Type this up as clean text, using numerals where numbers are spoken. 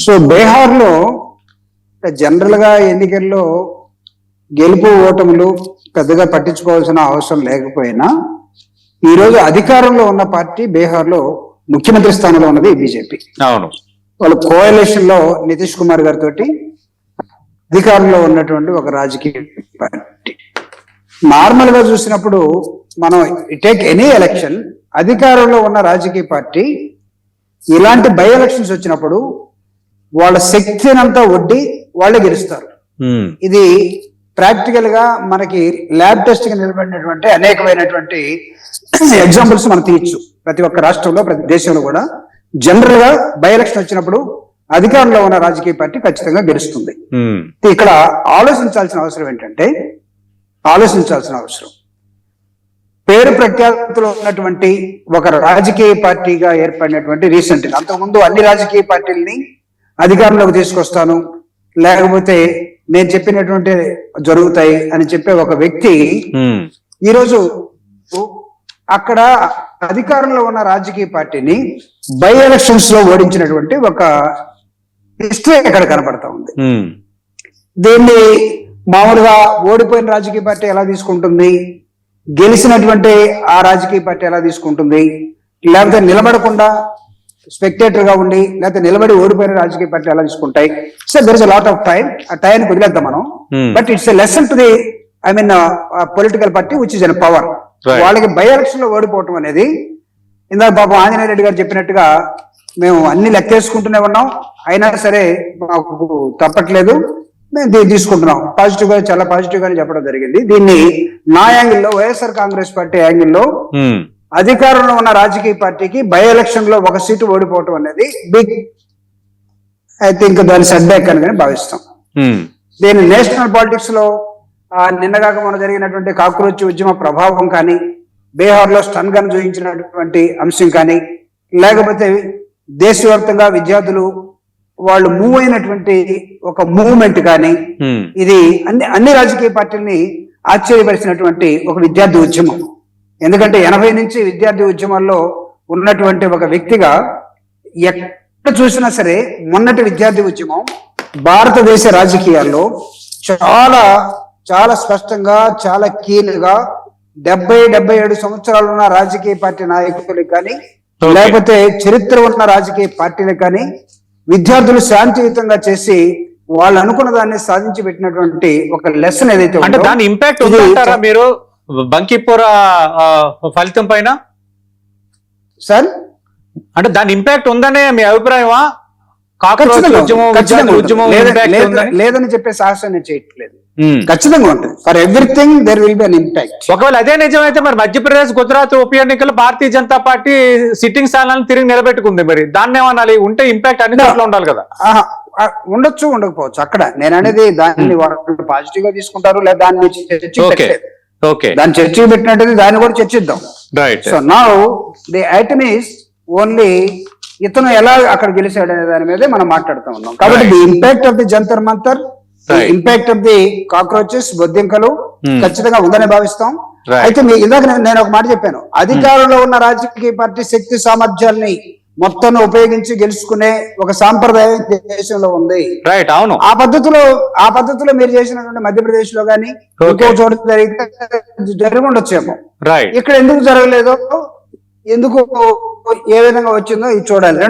So Bihar లో general గా ఎన్నికల్లో గెలుపు ఓటములు పెద్దగా పట్టించుకోవాల్సిన అవసరం లేకపోయినా ఈ రోజు అధికారంలో ఉన్న పార్టీ బీహార్ లో ముఖ్యమంత్రి స్థానంలో ఉన్నది బీజేపీ. అవును, వాళ్ళు కోయలేషన్ లో నితీష్ కుమార్ గారితో అధికారంలో ఉన్నటువంటి ఒక రాజకీయ పార్టీ. నార్మల్ గా చూసినప్పుడు మనం టేక్ ఎనీ ఎలక్షన్, అధికారంలో ఉన్న రాజకీయ పార్టీ ఇలాంటి బై ఎలక్షన్స్ వచ్చినప్పుడు వాళ్ళ శక్తినంతా ఒడ్డి వాళ్ళే గెలుస్తారు. ఇది ప్రాక్టికల్ గా మనకి ల్యాబ్ టెస్ట్ గా నిలబడినటువంటి అనేకమైనటువంటి ఎగ్జాంపుల్స్ మనం తీయచ్చు. ప్రతి ఒక్క రాష్ట్రంలో, ప్రతి దేశంలో కూడా జనరల్ గా బై ఎలక్షన్ వచ్చినప్పుడు అధికారంలో ఉన్న రాజకీయ పార్టీ ఖచ్చితంగా గెలుస్తుంది. ఇక్కడ ఆలోచించాల్సిన అవసరం పేరు ప్రఖ్యాతులు ఉన్నటువంటి ఒక రాజకీయ పార్టీగా ఏర్పడినటువంటి రీసెంట్ గా, అంతకుముందు అన్ని రాజకీయ పార్టీలని అధికారంలోకి తీసుకొస్తాను, లేకపోతే నేను చెప్పినటువంటి జరుగుతాయి అని చెప్పే ఒక వ్యక్తి ఈరోజు అక్కడ అధికారంలో ఉన్న రాజకీయ పార్టీని బై ఎలక్షన్స్ లో ఓడించినటువంటి ఒక హిస్టరీ అక్కడ కనపడతా ఉంది. దీన్ని మామూలుగా ఓడిపోయిన రాజకీయ పార్టీ ఎలా తీసుకుంటుంది, గెలిచినటువంటి ఆ రాజకీయ పార్టీ ఎలా తీసుకుంటుంది, లేకపోతే నిలబడకుండా స్పెక్టేటర్ గా ఉండి లేకపోతే నిలబడి ఓడిపోయిన రాజకీయ పార్టీ ఎలా తీసుకుంటాయి. So there is a lot of time, ఆ టైంకి వదిలేద్దాం మనం. But it's a lesson to the political party which is in power. వాళ్ళకి బై ఎలక్షన్ లో ఓడిపోవటం అనేది, ఇందాక పాపం ఆంజనేయ రెడ్డి గారు చెప్పినట్టుగా మేము అన్ని లెక్కేసుకుంటూనే ఉన్నాం, అయినా సరే మాకు తప్పట్లేదు, మేము దీన్ని తీసుకుంటున్నాం పాజిటివ్ గా, చాలా పాజిటివ్ గానే చెప్పడం జరిగింది. దీన్ని నా యాంగిల్లో, వైఎస్ఆర్ కాంగ్రెస్ పార్టీ యాంగిల్లో అధికారంలో ఉన్న రాజకీయ పార్టీకి బై ఎలక్షన్ లో ఒక సీటు ఓడిపోవటం అనేది బిగ్, ఐ థింక్ దాని సెట్ బ్యాక్ అని భావిస్తాం. దీని నేషనల్ పాలిటిక్స్ లో నిన్నగాక మన జరిగినటువంటి కాక్రోచ్ ఉద్యమ ప్రభావం కానీ, బీహార్ లో స్టన్ గన్ చూపించినటువంటి అంశం కానీ, లేకపోతే దేశవ్యాప్తంగా విద్యార్థులు వాళ్ళు మూవ్ అయినటువంటి ఒక మూవ్మెంట్ కానీ, ఇది అన్ని రాజకీయ పార్టీల్ని ఆశ్చర్యపరిచినటువంటి ఒక విద్యార్థి ఉద్యమం. ఎందుకంటే 80 నుంచి విద్యార్థి ఉద్యమాల్లో ఉన్నటువంటి ఒక వ్యక్తిగా ఎక్కడ చూసినా సరే మొన్నటి విద్యార్థి ఉద్యమం భారతదేశ రాజకీయాల్లో చాలా చాలా స్పష్టంగా, చాలా కీలుగా 70-77 సంవత్సరాలు ఉన్న రాజకీయ పార్టీ నాయకులకు కానీ, లేకపోతే చరిత్ర ఉన్న రాజకీయ పార్టీలకు కానీ విద్యార్థులు శాంతియుతంగా చేసి వాళ్ళు అనుకున్న దాన్ని సాధించి పెట్టినటువంటి ఒక లెసన్ ఏదైతే అంటే దాని ఇంపాక్ట్ ఉందంటారా మీరు బంకిపుర ఫలితం పైన? సార్ అంటే దాని ఇంపాక్ట్ ఉందనే మీ అభిప్రాయమా? లేదని చెప్పే సాహసం నేను చేయట్లేదు, ఖచ్చితంగా ఉంటుంది. For everything there will be an impact. ఒకవేళ అదే నిజమైతే మరి మధ్యప్రదేశ్, గుజరాత్ ఉప ఎన్నికలు భారతీయ జనతా పార్టీ సిట్టింగ్ స్థానాలను తిరిగి నిలబెట్టుకుంది, మరి దాన్ని ఏమనాలి? ఉంటే ఇంపాక్ట్ అన్ని చోట్ల ఉండాలి కదా. ఉండొచ్చు, ఉండకపోవచ్చు. అక్కడ నేను అనేది దాన్ని పాజిటివ్ గా తీసుకుంటారు, లేదా దాన్ని దాన్ని చర్చ పెట్టినట్టు దాన్ని కూడా చర్చిద్దాం. So now the item is only ఇతను ఎలా అక్కడ గెలిచాడు అనే దాని మీదే మనం మాట్లాడుతూ ఉన్నాం. కాబట్టి the impact of the Jantar Mantar, impact of the cockroaches, బొద్దింకలు ఖచ్చితంగా ఉందని భావిస్తాం. అయితే ఇందాక నేను ఒక మాట చెప్పాను, అధికారంలో ఉన్న రాజకీయ పార్టీ శక్తి సామర్థ్యాల్ని మొత్తం ఉపయోగించి గెలుచుకునే ఒక సాంప్రదాయం దేశంలో ఉంది. రైట్, అవును. ఆ పద్ధతిలో మీరు చేసినటువంటి మధ్యప్రదేశ్ లో గానీ ఇంకో చోట జరిగి ఉండొచ్చేమో. ఇక్కడ ఎందుకు జరగలేదో, ఎందుకు ఏ విధంగా వచ్చిందో ఇది చూడాలి.